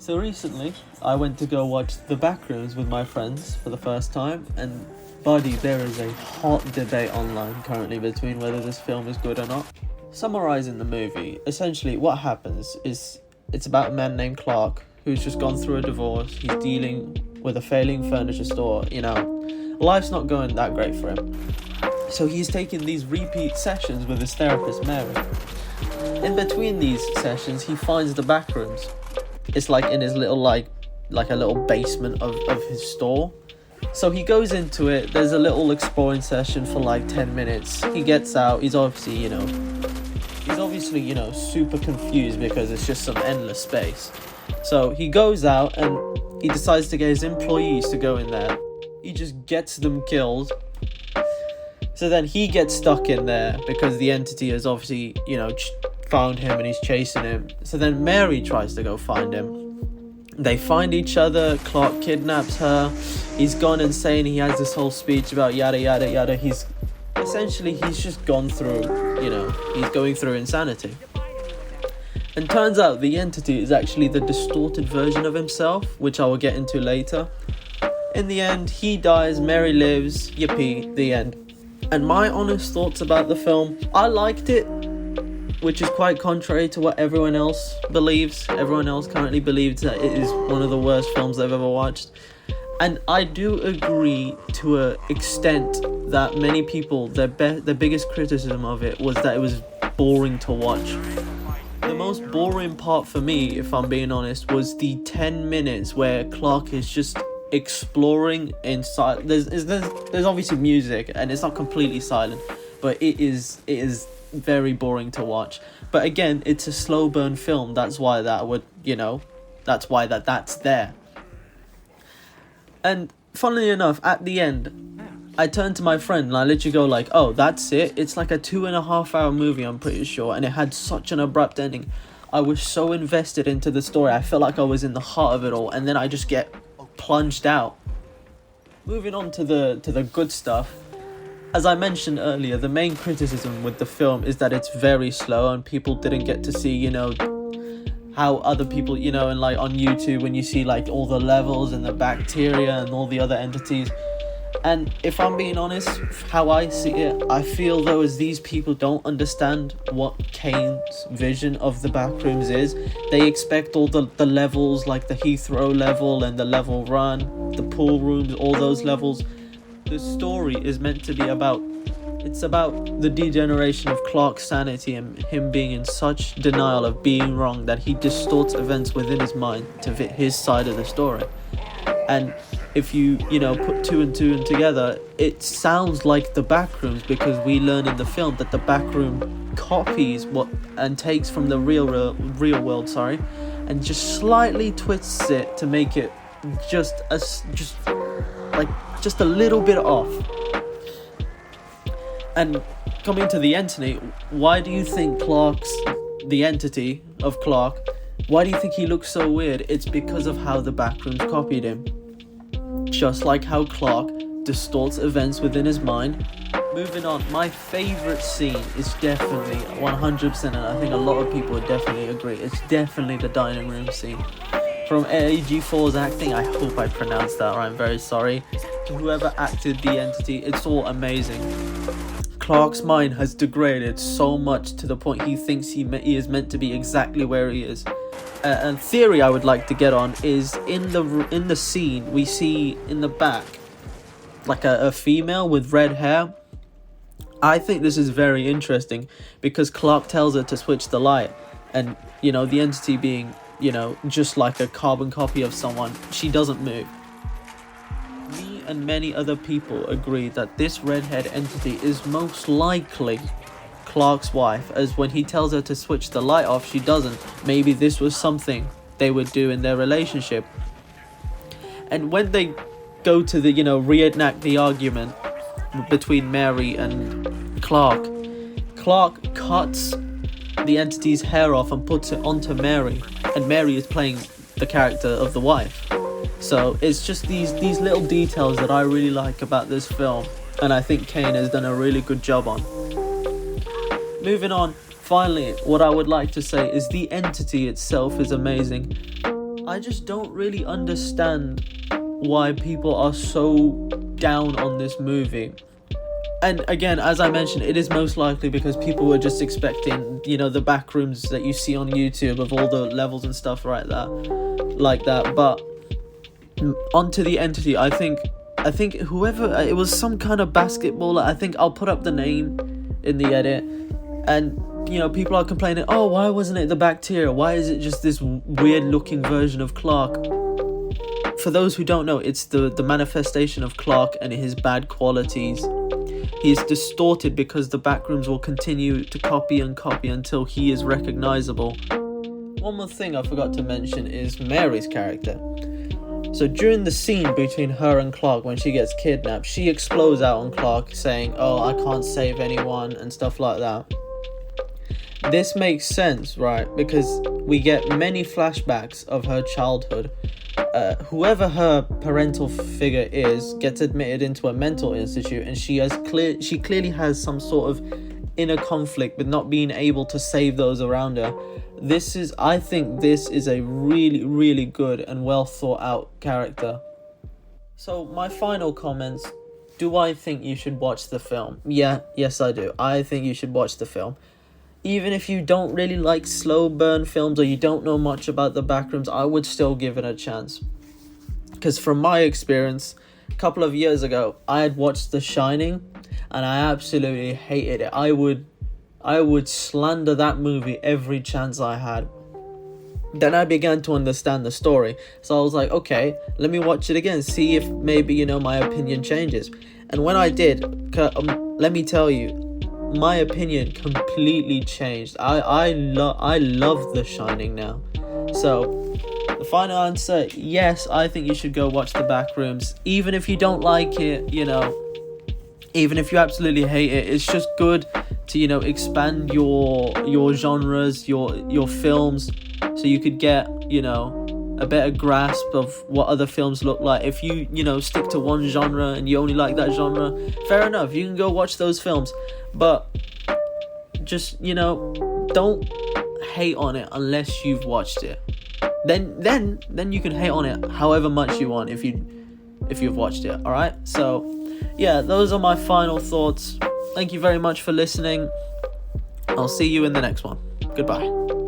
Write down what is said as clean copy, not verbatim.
So recently, I went to go watch The Backrooms with my friends for the first time, and buddy, there is a hot debate online currently between whether this film is good or not. Summarising the movie, essentially what happens is it's about a man named Clark who's just gone through a divorce. He's dealing with a failing furniture store, life's not going that great for him. So he's taking these repeat sessions with his therapist, Mary. In between these sessions, he finds the Backrooms. It's like in his little like a little basement of his store. So he goes into it. There's a little exploring session for like 10 minutes. He gets out. He's obviously super confused because it's just some endless space. So he goes out and he decides to get his employees to go in there. He just gets them killed. So then he gets stuck in there because the entity has obviously, found him and he's chasing him. So then Mary tries to go find him. They find each other. Clark kidnaps her. He's gone insane. He has this whole speech about yada yada yada. He's just gone through, he's going through insanity. And turns out the entity is actually the distorted version of himself, which I will get into later. In the end, he dies, Mary lives, yippee, the end. And my honest thoughts about the film, I liked it, which is quite contrary to what everyone else believes. Everyone else currently believes that it is one of the worst films they've ever watched. And I do agree to an extent that many people, their biggest criticism of it was that it was boring to watch. The most boring part for me, if I'm being honest, was the 10 minutes where Clark is just exploring inside. There's obviously music and it's not completely silent, but it is very boring to watch. But again, it's a slow burn film. That's why that's there. And funnily enough, at the end, I turned to my friend and I literally go like, oh, that's it. It's like a 2.5 hour movie, I'm pretty sure, and it had such an abrupt ending. I was so invested into the story. I felt like I was in the heart of it all, and then I just get plunged out. Moving on to the good stuff. As I mentioned earlier, the main criticism with the film is that it's very slow and people didn't get to see, how other people, and like on YouTube when you see like all the levels and the bacteria and all the other entities. And if I'm being honest, how I see it, I feel though as these people don't understand what Kane's vision of the Backrooms is. They expect all the levels, like the Heathrow level and the level run, the pool rooms, all those levels. The story is meant to be about the degeneration of Clark's sanity and him being in such denial of being wrong that he distorts events within his mind to fit his side of the story. And if you put two and two together, it sounds like the Backrooms, because we learn in the film that the Backroom copies and takes from the real world, and just slightly twists it to make it just a little bit off. And coming to the entity, why do you think the entity of Clark, why do you think he looks so weird? It's because of how the Backrooms copied him. Just like how Clark distorts events within his mind. Moving on, my favourite scene is definitely 100%, and I think a lot of people would definitely agree, it's definitely the dining room scene. From AG4's acting, I hope I pronounced that right, I'm very sorry, to whoever acted the entity, it's all amazing. Clark's mind has degraded so much to the point he thinks he is meant to be exactly where he is. A theory I would like to get on is in the scene we see in the back like a female with red hair. I think this is very interesting because Clark tells her to switch the light, and the entity being just like a carbon copy of someone, she doesn't move. Me and many other people agree that this redhead entity is most likely Clark's wife, as when he tells her to switch the light off, she doesn't. Maybe this was something they would do in their relationship. And when they go to the reenact the argument between Mary and Clark cuts the entity's hair off and puts it onto Mary, and Mary is playing the character of the wife. So it's just these little details that I really like about this film, and I think Kane has done a really good job on. Moving on, finally, what I would like to say is the entity itself is amazing. I just don't really understand why people are so down on this movie. And again, as I mentioned, it is most likely because people were just expecting, you know, the Backrooms that you see on YouTube of all the levels and stuff like that. But onto the entity, I think whoever, it was some kind of basketballer. I think I'll put up the name in the edit. And, you know, people are complaining, oh, why wasn't it the bacteria? Why is it just this weird looking version of Clark? For those who don't know, it's the manifestation of Clark and his bad qualities. He's distorted because the Backrooms will continue to copy and copy until he is recognizable. One more thing I forgot to mention is Mary's character. So during the scene between her and Clark when she gets kidnapped, she explodes out on Clark saying, oh, I can't save anyone and stuff like that. This makes sense, right? Because we get many flashbacks of her childhood. Whoever her parental figure is gets admitted into a mental institute, and she clearly has some sort of inner conflict with not being able to save those around her. I think this is a really, really good and well thought out character. So my final comments: do I think you should watch the film? Yes I do. I think you should watch the film. Even if you don't really like slow burn films or you don't know much about the Backrooms, I would still give it a chance. Because from my experience, a couple of years ago, I had watched The Shining and I absolutely hated it. I would slander that movie every chance I had. Then I began to understand the story. So I was like, okay, let me watch it again, see if maybe, you know, my opinion changes. And when I did, let me tell you, my opinion completely changed. I love The Shining now. So the final answer, yes, I think you should go watch the Backrooms. Even if you don't like it, you know, even if you absolutely hate it, it's just good to, you know, expand your genres, your films, so you could get, you know, a better grasp of what other films look like. If you know, stick to one genre and you only like that genre, fair enough, you can go watch those films. But just, you know, don't hate on it unless you've watched it. Then you can hate on it however much you want if you've watched it. All right. So yeah, those are my final thoughts. Thank you very much for listening. I'll see you in the next one. Goodbye.